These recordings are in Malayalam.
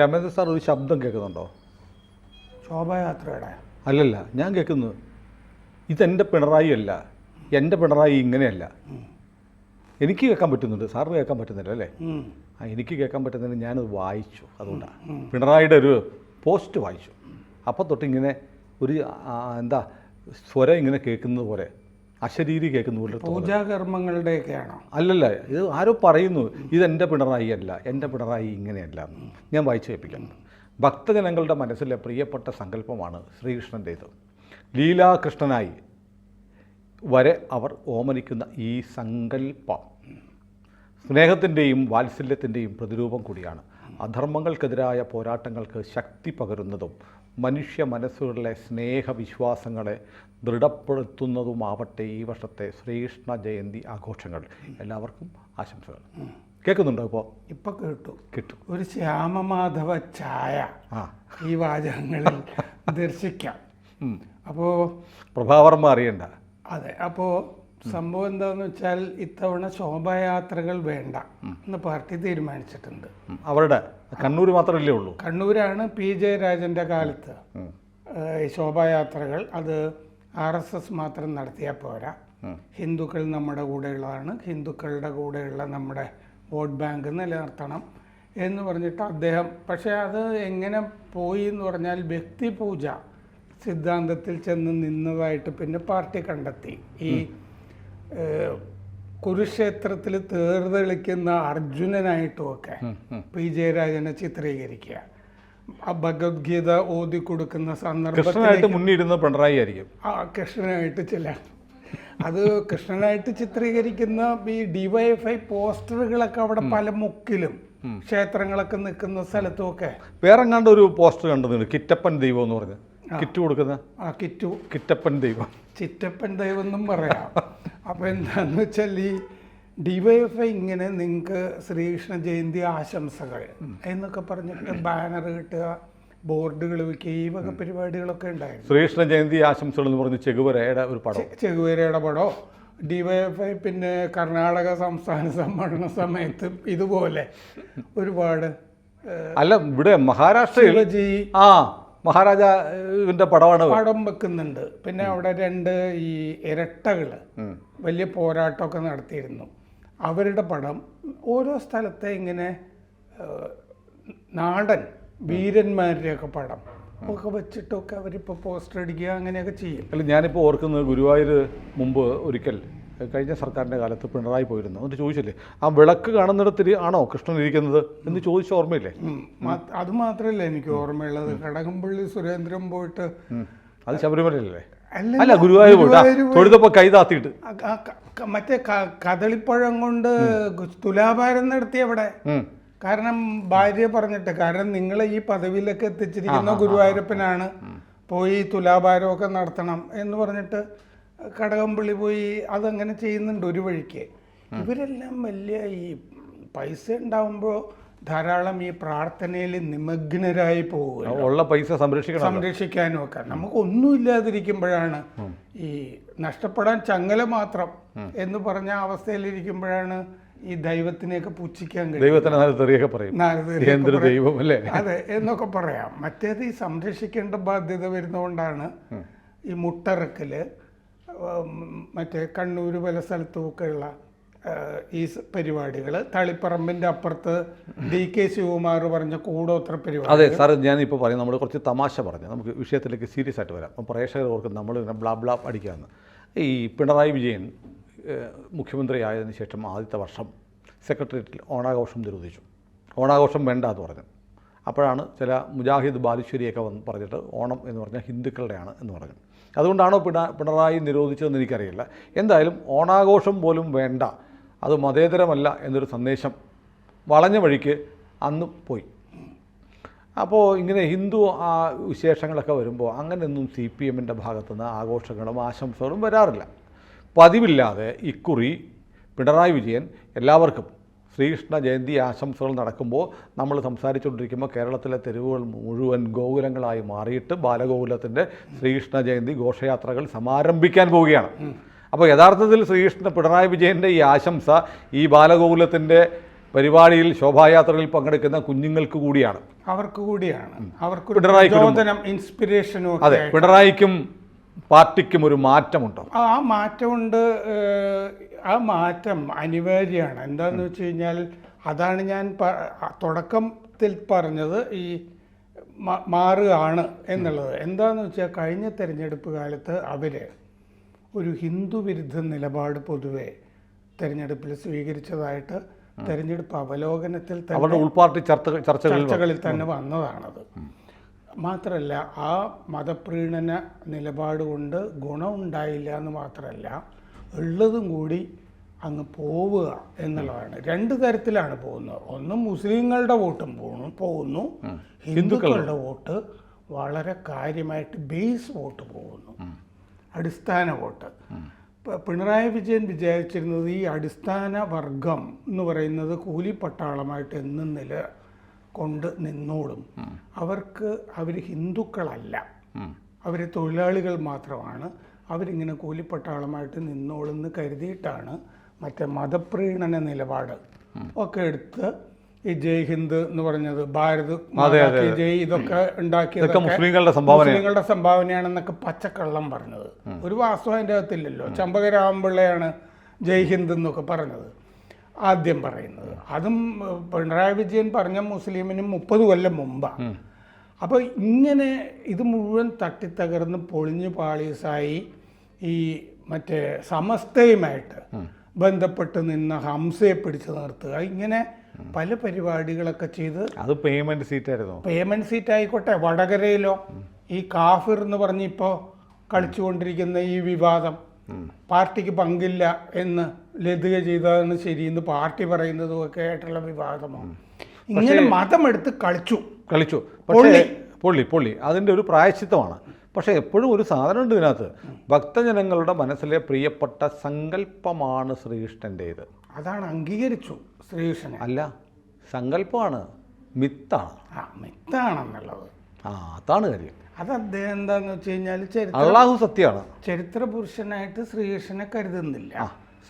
രമേന്ദ്ര സാർ ഒരു ശബ്ദം കേൾക്കുന്നുണ്ടോ? ശോഭായാത്രയുടെ അല്ലല്ല, ഞാൻ കേൾക്കുന്നു. ഇതെൻ്റെ പിണറായി അല്ല, എൻ്റെ പിണറായി ഇങ്ങനെയല്ല. എനിക്ക് കേൾക്കാൻ പറ്റുന്നുണ്ട്, സാറിന് കേൾക്കാൻ പറ്റുന്നില്ല അല്ലേ? എനിക്ക് കേൾക്കാൻ പറ്റുന്നതിന് ഞാനത് വായിച്ചു, അതുകൊണ്ടാണ്. പിണറായിയുടെ ഒരു പോസ്റ്റ് വായിച്ചു. അപ്പോൾ തൊട്ടിങ്ങനെ ഒരു എന്താ സ്വരം ഇങ്ങനെ കേൾക്കുന്നത് പോലെ, അശരീരി കേൾക്കുന്ന പോലെ. പൂജാകർമ്മങ്ങളുടെയൊക്കെയാണോ? അല്ലല്ല, ഇത് ആരോ പറയുന്നു ഇതെൻ്റെ പിണറായി അല്ല, എൻ്റെ പിണറായി ഇങ്ങനെയല്ല. ഞാൻ വായിച്ചു കേൾപ്പിക്കാം. ഭക്തജനങ്ങളുടെ മനസ്സിലെ പ്രിയപ്പെട്ട സങ്കല്പമാണ് ശ്രീകൃഷ്ണൻ്റേത്. ലീലാകൃഷ്ണനായി വരെ അവർ ഓമനിക്കുന്ന ഈ സങ്കല്പം സ്നേഹത്തിൻ്റെയും വാത്സല്യത്തിൻ്റെയും പ്രതിരൂപം കൂടിയാണ്. അധർമ്മങ്ങൾക്കെതിരായ പോരാട്ടങ്ങൾക്ക് ശക്തി പകരുന്നതും മനുഷ്യ മനസ്സുകളിലെ സ്നേഹവിശ്വാസങ്ങളെ ദൃഢപ്പെടുത്തുന്നതുമാവട്ടെ ഈ വർഷത്തെ ശ്രീകൃഷ്ണ ജയന്തി ആഘോഷങ്ങൾ. എല്ലാവർക്കും ആശംസകൾ. കേൾക്കുന്നുണ്ടോ? ഇപ്പോൾ കിട്ടും. ഒരു ശ്യാമമാധവ ഛായ ഈ വാചകങ്ങളിൽ ദർശിക്കാം. അപ്പോൾ പ്രഭാവർമ്മ അറിയണ്ട. അതെ. അപ്പോൾ സംഭവം എന്താണെന്ന് വെച്ചാൽ ഇത്തവണ ശോഭായാത്രകൾ വേണ്ട എന്ന് പാർട്ടി തീരുമാനിച്ചിട്ടുണ്ട്. അവരുടെ കണ്ണൂർ മാത്രമല്ലേ ഉള്ളൂ. കണ്ണൂരാണ് പി ജയരാജൻ്റെ കാലത്ത് ശോഭായാത്രകൾ. അത് RSS മാത്രം നടത്തിയാൽ പോരാ. ഹിന്ദുക്കൾ നമ്മുടെ കൂടെയുള്ളതാണ്, ഹിന്ദുക്കളുടെ കൂടെയുള്ള നമ്മുടെ വോട്ട് ബാങ്ക് നിലനിർത്തണം എന്ന് പറഞ്ഞിട്ട് അദ്ദേഹം. പക്ഷേ അത് എങ്ങനെ പോയി എന്ന് പറഞ്ഞാൽ വ്യക്തിപൂജ സിദ്ധാന്തത്തിൽ ചെന്ന് നിന്നതായിട്ട് പിന്നെ പാർട്ടി കണ്ടെത്തി. ഈ കുരുക്ഷേത്രത്തിൽ തേർതെളിക്കുന്ന അർജുനനായിട്ടുമൊക്കെ പി ജയരാജനെ ചിത്രീകരിക്കുക, ഭഗവത്ഗീത ഓതി കൊടുക്കുന്ന സന്ദർഭത്തിൽ മുന്നിടുന്ന പിണറായി ആയിരിക്കും. കൃഷ്ണനായിട്ട് അത് കൃഷ്ണനായിട്ട് ചിത്രീകരിക്കുന്ന ഈ DYFI പോസ്റ്ററുകളൊക്കെ അവിടെ പല മുക്കിലും ക്ഷേത്രങ്ങളൊക്കെ നിൽക്കുന്ന സ്ഥലത്തുമൊക്കെ. വേറെങ്ങാണ്ട് ഒരു പോസ്റ്റർ കണ്ടത് കിറ്റപ്പൻ ദൈവം എന്ന് പറഞ്ഞ് കിറ്റ് കൊടുക്കുന്ന കിറ്റപ്പൻ ദൈവം, ചിറ്റപ്പൻ ദൈവം എന്നും പറയാം. അപ്പോൾ എന്താണെന്ന് വെച്ചാൽ ഈ DYFI ഇങ്ങനെ നിങ്ങൾക്ക് ശ്രീകൃഷ്ണ ജയന്തി ആശംസകൾ എന്നൊക്കെ പറഞ്ഞിട്ട് ബാനർ കിട്ടുക, ബോർഡുകൾ വയ്ക്കുക, ഈ വക പരിപാടികളൊക്കെ ഉണ്ടായിരുന്നു. ശ്രീകൃഷ്ണ ജയന്തി ആശംസകൾ എന്ന് പറഞ്ഞ് ചെഗുവേരയുടെ ഒരു പടം, ചെഗുവേരയുടെ പടമോ. DYFI പിന്നെ കർണാടക സംസ്ഥാന സമ്മേളന സമയത്ത് ഇതുപോലെ ഒരുപാട്. അല്ല, ഇവിടെ മഹാരാഷ്ട്രയിൽ മഹാരാജാവിൻ്റെ പടം വെക്കുന്നുണ്ട്. പിന്നെ അവിടെ രണ്ട് ഈ ഇരട്ടകൾ വലിയ പോരാട്ടമൊക്കെ നടത്തിയിരുന്നു. അവരുടെ പടം ഓരോ സ്ഥലത്തെ ഇങ്ങനെ നാടൻ വീരന്മാരുടെയൊക്കെ പടം ഒക്കെ വെച്ചിട്ടൊക്കെ അവരിപ്പോൾ പോസ്റ്റർ അടിക്കുക, അങ്ങനെയൊക്കെ ചെയ്യും. അല്ല, ഞാനിപ്പോൾ ഓർക്കുന്നത് ഗുരുവായൂർ മുമ്പ് ഒരിക്കൽ കഴിഞ്ഞ സർക്കാരിൻ്റെ കാലത്ത് പിണറായി പോയിരുന്നു. എന്നിട്ട് ചോദിച്ചില്ലേ, ആ വിളക്ക് കാണുന്നിടത്തിൽ ആണോ കൃഷ്ണൻ ഇരിക്കുന്നത് എന്ന് ചോദിച്ച ഓർമ്മയില്ലേ? അത് മാത്രമല്ല എനിക്ക് ഓർമ്മയുള്ളത്, കടകംപള്ളി സുരേന്ദ്രൻ പോയിട്ട്, അത് ശബരിമലയല്ലേ? അല്ല, ഗുരുവായൂർ തൊഴുതപ്പോൾ കൈ താത്തിയിട്ട് മറ്റേ കദളിപ്പഴം കൊണ്ട് തുലാഭാരം നടത്തി അവിടെ. കാരണം ഭാര്യ പറഞ്ഞിട്ട്, കാരണം നിങ്ങളെ ഈ പദവിയിലൊക്കെ എത്തിച്ചിരിക്കുന്ന ഗുരുവായൂരപ്പനാണ്, പോയി തുലാഭാരമൊക്കെ നടത്തണം എന്ന് പറഞ്ഞിട്ട് കടകംപള്ളി പോയി അതങ്ങനെ ചെയ്യുന്നുണ്ട് ഒരു വഴിക്ക്. ഇവരെല്ലാം വലിയ ഈ പൈസ ഉണ്ടാവുമ്പോൾ ധാരാളം ഈ പ്രാർത്ഥനയിൽ നിമഗ്നരായി പോവുക, ഉള്ള പൈസ സംരക്ഷിക്കാനും ഒക്കെ. നമുക്കൊന്നും ഇല്ലാതിരിക്കുമ്പോഴാണ്, ഈ നഷ്ടപ്പെടാൻ ചങ്ങല മാത്രം എന്ന് പറഞ്ഞ അവസ്ഥയിലിരിക്കുമ്പോഴാണ് ഈ ദൈവത്തിനെയൊക്കെ പുച്ഛിക്കാൻ കഴിയും, അതെ എന്നൊക്കെ പറയാം. മറ്റേത് ഈ സംരക്ഷിക്കേണ്ട ബാധ്യത വരുന്നതുകൊണ്ടാണ് ഈ മുട്ടറക്കല്, മറ്റേ കണ്ണൂർ പല സ്ഥലത്തുമൊക്കെയുള്ള ഈ പരിപാടികൾ. തളിപ്പറമ്പിൻ്റെ അപ്പുറത്ത് DK ശിവകുമാർ പറഞ്ഞ കൂടോത്ര പരിപാടി. അതെ സാർ, ഞാനിപ്പോൾ പറയും, നമ്മൾ കുറച്ച് തമാശ പറഞ്ഞ് നമുക്ക് വിഷയത്തിലേക്ക് സീരിയസ് ആയിട്ട് വരാം. അപ്പം പ്രേക്ഷകർ ഓർക്കും നമ്മൾ ബ്ലാ ബ്ലാ അടിക്കാമെന്ന്. ഈ പിണറായി വിജയൻ മുഖ്യമന്ത്രിയായതിനു ശേഷം ആദ്യത്തെ വർഷം സെക്രട്ടേറിയറ്റിൽ ഓണാഘോഷം നിരോധിച്ചു. ഓണാഘോഷം വേണ്ട എന്ന് പറഞ്ഞു. അപ്പോഴാണ് ചില മുജാഹിദ് ബാലുശ്ശേരിയൊക്കെ വന്ന് പറഞ്ഞിട്ട് ഓണം എന്ന് പറഞ്ഞാൽ ഹിന്ദുക്കളുടെയാണ് എന്ന് പറഞ്ഞു. അതുകൊണ്ടാണോ പിണറായി നിരോധിച്ചതെന്ന് എനിക്കറിയില്ല. എന്തായാലും ഓണാഘോഷം പോലും വേണ്ട, അത് മതേതരമല്ല എന്നൊരു സന്ദേശം വളഞ്ഞ വഴിക്ക് അന്ന് പോയി. അപ്പോൾ ഇങ്ങനെ ഹിന്ദു വിശേഷങ്ങളൊക്കെ വരുമ്പോൾ അങ്ങനെയൊന്നും CPMൻ്റെ ഭാഗത്തുനിന്ന് ആഘോഷങ്ങളും ആശംസകളും വരാറില്ല. പതിവില്ലാതെ ഇക്കുറി പിണറായി വിജയൻ എല്ലാവർക്കും ശ്രീകൃഷ്ണ ജയന്തി ആശംസകൾ നടക്കുമ്പോൾ നമ്മൾ സംസാരിച്ചുകൊണ്ടിരിക്കുമ്പോൾ കേരളത്തിലെ തെരുവുകൾ മുഴുവൻ ഗോകുലങ്ങളായി മാറിയിട്ട് ബാലഗോകുലത്തിൻ്റെ ശ്രീകൃഷ്ണ ജയന്തി ഘോഷയാത്രകൾ സമാരംഭിക്കാൻ പോവുകയാണ്. അപ്പോൾ യഥാർത്ഥത്തിൽ പിണറായി വിജയൻ്റെ ഈ ആശംസ ഈ ബാലഗോകുലത്തിൻ്റെ പരിപാടിയിൽ ശോഭായാത്രയിൽ പങ്കെടുക്കുന്ന കുഞ്ഞുങ്ങൾക്ക് കൂടിയാണ്. അവർക്ക് കൂടിയാണ്. അവർക്ക് പിണറായിക്ക് ഒരു- പ്രചോദനം, ഇൻസ്പിറേഷനും ഒക്കെ അതെ, പിണറായിക്കും പാർട്ടിക്കും ഒരു മാറ്റമുണ്ടോ? ആ മാറ്റമുണ്ട്. ആ മാറ്റം അനിവാര്യമാണ്. എന്താന്ന് വെച്ച് കഴിഞ്ഞാൽ അതാണ് ഞാൻ തുടക്കത്തിൽ പറഞ്ഞത്, ഈ മാറുകയാണ് എന്നുള്ളത്. എന്താന്ന് വെച്ചാൽ കഴിഞ്ഞ തെരഞ്ഞെടുപ്പ് കാലത്ത് അവർ ഒരു ഹിന്ദു വിരുദ്ധ നിലപാട് പൊതുവെ തെരഞ്ഞെടുപ്പിൽ സ്വീകരിച്ചതായിട്ട് തെരഞ്ഞെടുപ്പ് അവലോകനത്തിൽ അവരുടെ ഉൾപാർട്ടി ചർച്ചകളിൽ തന്നെ വന്നതാണത്. മാത്രമല്ല, ആ മതപ്രീണന നിലപാട് കൊണ്ട് ഗുണമുണ്ടായില്ല എന്ന് മാത്രമല്ല, ഉള്ളതും കൂടി അങ്ങ് പോവുക എന്നുള്ളതാണ്. രണ്ട് തരത്തിലാണ് പോകുന്നത്. ഒന്ന് മുസ്ലിങ്ങളുടെ വോട്ടും പോകുന്നു, ഹിന്ദുക്കളുടെ വോട്ട് വളരെ കാര്യമായിട്ട് ബേസ് വോട്ട് പോകുന്നു, അടിസ്ഥാന വോട്ട്. പിണറായി വിജയൻ വിചാരിച്ചിരുന്നത് ഈ അടിസ്ഥാന വർഗം എന്ന് പറയുന്നത് കൂലിപ്പട്ടാളമായിട്ട് എന്നും കൊണ്ട് നിന്നോളും. അവർ ഹിന്ദുക്കളല്ല, അവർ തൊഴിലാളികൾ മാത്രമാണ്, അവരിങ്ങനെ കൂലിപ്പട്ടാളമായിട്ട് നിന്നോളെന്ന് കരുതിയിട്ടാണ് മറ്റേ മതപ്രീണന നിലപാട് ഒക്കെ എടുത്ത് ഈ ജയ് ഹിന്ദ് എന്ന് പറഞ്ഞത്, ഭാരത് ജയ്, ഇതൊക്കെ ഉണ്ടാക്കിയത് മുസ്ലിങ്ങളുടെ സംഭാവനയാണെന്നൊക്കെ പച്ചക്കള്ളം പറഞ്ഞത്. ഒരു വാസ്തവം അതിൻ്റെ അകത്തില്ലല്ലോ. ചമ്പകരാമപിള്ളയാണ് ജയ് ഹിന്ദ് എന്നൊക്കെ പറഞ്ഞത് ആദ്യം പറയുന്നത്. അതും പിണറായി വിജയൻ പറഞ്ഞ മുസ്ലിമിനും 30 കൊല്ലം മുമ്പാണ്. അപ്പോൾ ഇങ്ങനെ ഇത് മുഴുവൻ തട്ടിത്തകർന്ന് പൊളിഞ്ഞു പാളീസായി ഈ മറ്റേ സമസ്തയുമായിട്ട് ബന്ധപ്പെട്ട് നിന്ന ഹംസയെ പിടിച്ചു നിർത്തുക, ഇങ്ങനെ പല പരിപാടികളൊക്കെ ചെയ്ത്. അത് പേയ്മെന്റ് സീറ്റായിരുന്നു. പേയ്മെന്റ് സീറ്റ് ആയിക്കോട്ടെ. വടകരയിലോ ഈ കാഫിർ എന്ന് പറഞ്ഞ് ഇപ്പോൾ കളിച്ചുകൊണ്ടിരിക്കുന്ന ഈ വിവാദം, പാർട്ടിക്ക് പങ്കില്ല എന്ന് ലതിക ചെയ്തതാണ് ശരിയെന്ന് പാർട്ടി പറയുന്നതും ഒക്കെ ആയിട്ടുള്ള വിവാദമാണ്. ഇങ്ങനെ മതം എടുത്ത് കളിച്ചു. പക്ഷേ പൊള്ളി അതിൻ്റെ ഒരു പ്രായശ്ചിത്തമാണ്. പക്ഷേ എപ്പോഴും ഒരു സാധനമുണ്ട് ഇതിനകത്ത്, ഭക്തജനങ്ങളുടെ മനസ്സിലെ പ്രിയപ്പെട്ട സങ്കല്പമാണ് ശ്രീകൃഷ്ണൻ്റേത്. അതാണ് അംഗീകരിച്ചു ശ്രീകൃഷ്ണനെ. അല്ല, സങ്കല്പമാണ്, മിത്താണ്. മിത്താണെന്നുള്ളത് അതാണ് കാര്യം. അത് അദ്ദേഹം എന്താന്ന് വെച്ച് കഴിഞ്ഞാൽ അള്ളാഹു സത്യമാണ്. ചരിത്ര പുരുഷനായിട്ട് ശ്രീകൃഷ്ണനെ കരുതുന്നില്ല,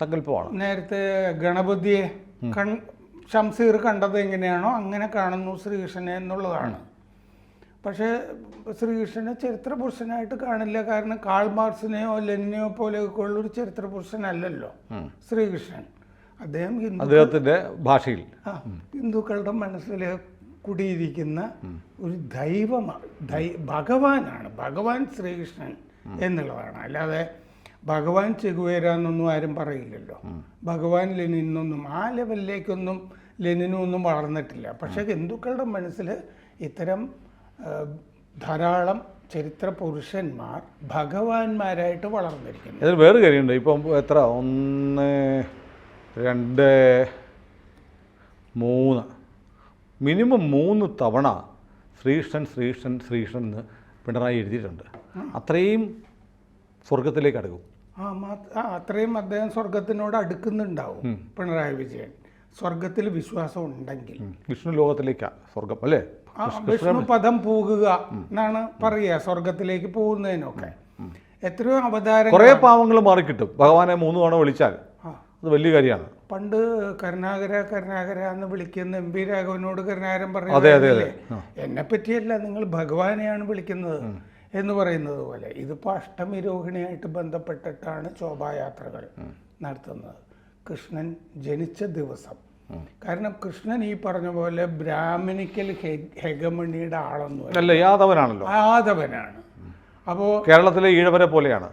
സങ്കല്പമാണ്. നേരത്തെ ഗണപതിയെ ഷംസീർ കണ്ടത് എങ്ങനെയാണോ അങ്ങനെ കാണുന്നു ശ്രീകൃഷ്ണനെ എന്നുള്ളതാണ്. പക്ഷേ ശ്രീകൃഷ്ണനെ ചരിത്ര പുരുഷനായിട്ട് കാണില്ല. കാരണം കാൾ മാർക്സിനെയോ ലെനിനെയോ പോലെയൊക്കെ ഉള്ളൊരു ചരിത്ര പുരുഷനല്ലല്ലോ ശ്രീകൃഷ്ണൻ. അദ്ദേഹം അദ്ദേഹത്തിൻ്റെ ഭാഷയിൽ ഹിന്ദുക്കളുടെ മനസ്സിൽ കുടിയിരിക്കുന്ന ഒരു ഭഗവാനാണ്. ഭഗവാൻ ശ്രീകൃഷ്ണൻ എന്നുള്ളതാണ്. അല്ലാതെ ഭഗവാൻ ചെഗുവേര എന്നൊന്നും ആരും പറയില്ലല്ലോ. ഭഗവാൻ ലെനിനൊന്നും ആ ലെവലിലേക്കൊന്നും ലെനിനൊന്നും വളർന്നിട്ടില്ല. പക്ഷേ ഹിന്ദുക്കളുടെ മനസ്സിൽ ഇത്തരം ധാരാളം ചരിത്ര പുരുഷന്മാർ ഭഗവാന്മാരായിട്ട് വളർന്നിരിക്കുന്നു. അതിൽ വേറെ കാര്യമുണ്ട്. ഇപ്പം എത്ര 1, 2, 3 മിനിമം 3 തവണ ശ്രീകൃഷ്ണൻ എന്ന് പിണറായി എഴുതിയിട്ടുണ്ട്. അത്രയും സ്വർഗത്തിലേക്ക് അടുക്കും. അത്രയും അദ്ദേഹം സ്വർഗത്തിനോട് അടുക്കുന്നുണ്ടാവും പിണറായി വിജയൻ, സ്വർഗത്തിൽ വിശ്വാസം ഉണ്ടെങ്കിൽ. വിഷ്ണു ലോകത്തിലേക്കാണ് സ്വർഗം അല്ലേ? വിഷ്ണു പദം പോകുക എന്നാണ് പറയുക, സ്വർഗത്തിലേക്ക് പോകുന്നതിനൊക്കെ. എത്രയോ അവതാരം, കുറേ പാവങ്ങൾ മാറിക്കിട്ടും ഭഗവാനെ 3 തവണ വിളിച്ചാൽ. അത് വലിയ കാര്യമാണ്. പണ്ട് കരുണാകര എന്ന് വിളിക്കുന്ന എം പി രാഘവനോട് കരുണാകരൻ പറഞ്ഞു, എന്നെ പറ്റിയല്ല, നിങ്ങൾ ഭഗവാനെയാണ് വിളിക്കുന്നത് എന്ന് പറയുന്നത് പോലെ ഇതിപ്പോൾ അഷ്ടമി രോഹിണിയായിട്ട് ബന്ധപ്പെട്ടിട്ടാണ് ശോഭായാത്രകൾ നടത്തുന്നത്. കൃഷ്ണൻ ജനിച്ച ദിവസം. കാരണം കൃഷ്ണൻ ഈ പറഞ്ഞ പോലെ ബ്രാഹ്മണിക്കൽ ഹെഗമണിയുടെ ആളൊന്നും യാദവനാണ്. അപ്പോൾ കേരളത്തിലെ ഈഴവരെ പോലെയാണ്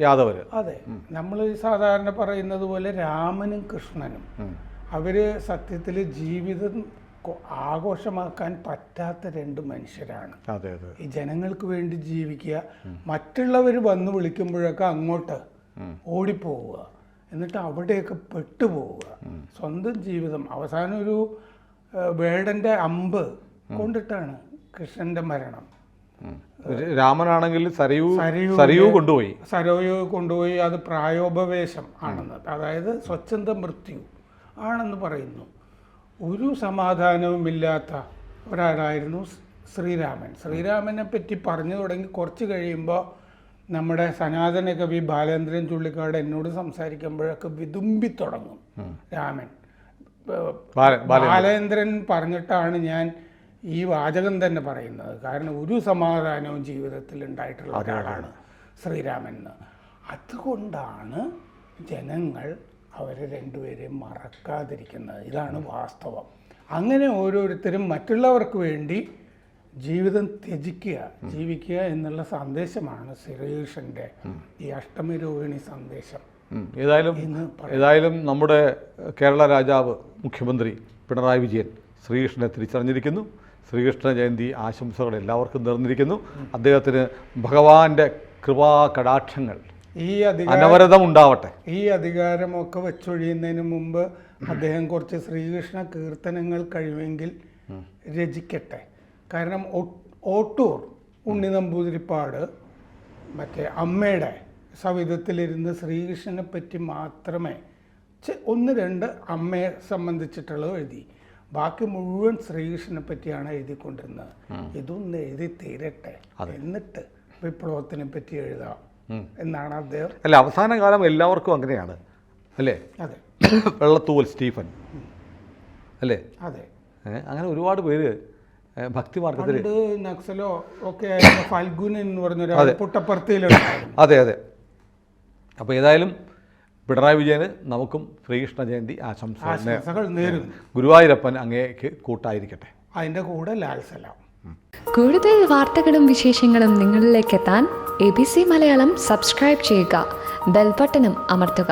യാദവര്. അതെ, നമ്മൾ സാധാരണ പറയുന്നത് പോലെ രാമനും കൃഷ്ണനും അവര് സത്യത്തിൽ ജീവിതം ആഘോഷമാക്കാൻ പറ്റാത്ത 2 മനുഷ്യരാണ്. ഈ ജനങ്ങൾക്ക് വേണ്ടി ജീവിക്കുക, മറ്റുള്ളവർ വന്ന് വിളിക്കുമ്പോഴൊക്കെ അങ്ങോട്ട് ഓടിപ്പോവുക, എന്നിട്ട് അവിടെയൊക്കെ പെട്ടുപോവുക. സ്വന്തം ജീവിതം അവസാനം ഒരു വേടൻ്റെ അമ്പ് കൊണ്ടിട്ടാണ് കൃഷ്ണന്റെ മരണം. രാമനാണെങ്കിൽ സരയൂ കൊണ്ടുപോയി. അത് പ്രായോപവേശം ആണെന്ന്, അതായത് സ്വച്ഛന്ത മൃത്യു ആണെന്ന് പറയുന്നു. ഒരു സമാധാനവുമില്ലാത്ത ഒരാളായിരുന്നു ശ്രീരാമനെ പറ്റി പറഞ്ഞു തുടങ്ങി കുറച്ച് കഴിയുമ്പോൾ നമ്മുടെ സനാതന കവി ബാലേന്ദ്രൻ ചുള്ളിക്കാട് എന്നോട് സംസാരിക്കുമ്പോഴൊക്കെ വിതുമ്പി തുടങ്ങും രാമൻ. ബാലേന്ദ്രൻ പറഞ്ഞിട്ടാണ് ഞാൻ ഈ വാചകം തന്നെ പറയുന്നത്. കാരണം ഒരു സമാധാനവും ജീവിതത്തിൽ ഉണ്ടായിട്ടുള്ള ഒരാളാണ് ശ്രീരാമൻ. അതുകൊണ്ടാണ് ജനങ്ങൾ അവരെ രണ്ടുപേരെയും മറക്കാതിരിക്കുന്നത്. ഇതാണ് വാസ്തവം. അങ്ങനെ ഓരോരുത്തരും മറ്റുള്ളവർക്ക് വേണ്ടി ജീവിതം ത്യജിക്കുക, ജീവിക്കുക എന്നുള്ള സന്ദേശമാണ് ശ്രീകൃഷ്ണൻ്റെ ഈ അഷ്ടമി രോഹിണി സന്ദേശം. ഏതായാലും നമ്മുടെ കേരള രാജാവ് മുഖ്യമന്ത്രി പിണറായി വിജയൻ ശ്രീകൃഷ്ണനെ തിരിച്ചറിഞ്ഞിരിക്കുന്നു. ശ്രീകൃഷ്ണ ജയന്തി ആശംസകൾ എല്ലാവർക്കും നേർന്നിരിക്കുന്നു. അദ്ദേഹത്തിന് ഭഗവാന്റെ കൃപാ കടാക്ഷങ്ങൾ അനവരതം ഉണ്ടാവട്ടെ. ഈ അധികാരമൊക്കെ വെച്ചൊഴിയുന്നതിന് മുമ്പ് അദ്ദേഹം കുറച്ച് ശ്രീകൃഷ്ണ കീർത്തനങ്ങൾ കഴിയുമെങ്കിൽ രചിക്കട്ടെ. കാരണം ഓട്ടൂർ ഉണ്ണി നമ്പൂതിരിപ്പാട് മറ്റേ അമ്മയുടെ സവിധത്തിലിരുന്ന് ശ്രീകൃഷ്ണനെ പറ്റി മാത്രമേ 1-2 അമ്മയെ സംബന്ധിച്ചിട്ടുള്ളത് എഴുതി. ബാക്കി മുഴുവൻ ശ്രീകൃഷ്ണനെ പറ്റിയാണ് എഴുതിക്കൊണ്ടിരുന്നത്. ഇതൊന്ന് എഴുതി തീരട്ടെ, എന്നിട്ട് വിപ്ലവത്തിനെ പറ്റി എഴുതാം എന്നാണ് അദ്ദേഹം. അല്ല, അവസാന കാലം എല്ലാവർക്കും അങ്ങനെയാണ് അല്ലേ? അതെ. വെള്ളത്തൂവൽ സ്റ്റീഫൻ അല്ലേ? അതെ. അങ്ങനെ ഒരുപാട് പേര് ഭക്തി മാർഗത്തിൽ നക്സലോ ഒക്കെ ഫൽഗുൻ എന്ന് പറഞ്ഞൊരു പുട്ടപ്പർത്തിയിലുണ്ടായിരുന്നു. അതെ അതെ. അപ്പോൾ ഏതായാലും പിണറായി വിജയന് നമുക്കും ശ്രീകൃഷ്ണ ജയന്തി ആശംസകൾ നേരുന്നു. ഗുരുവായൂരപ്പൻ അങ്ങേക്ക് കൂട്ടായിരിക്കട്ടെ. അതിൻ്റെ കൂടെ ലാൽ സലാം. കൂടുതൽ വാർത്തകളും വിശേഷങ്ങളും നിങ്ങളിലേക്ക് എത്താൻ ABC മലയാളം സബ്സ്ക്രൈബ് ചെയ്യുക, ബെൽ ബട്ടണും അമർത്തുക.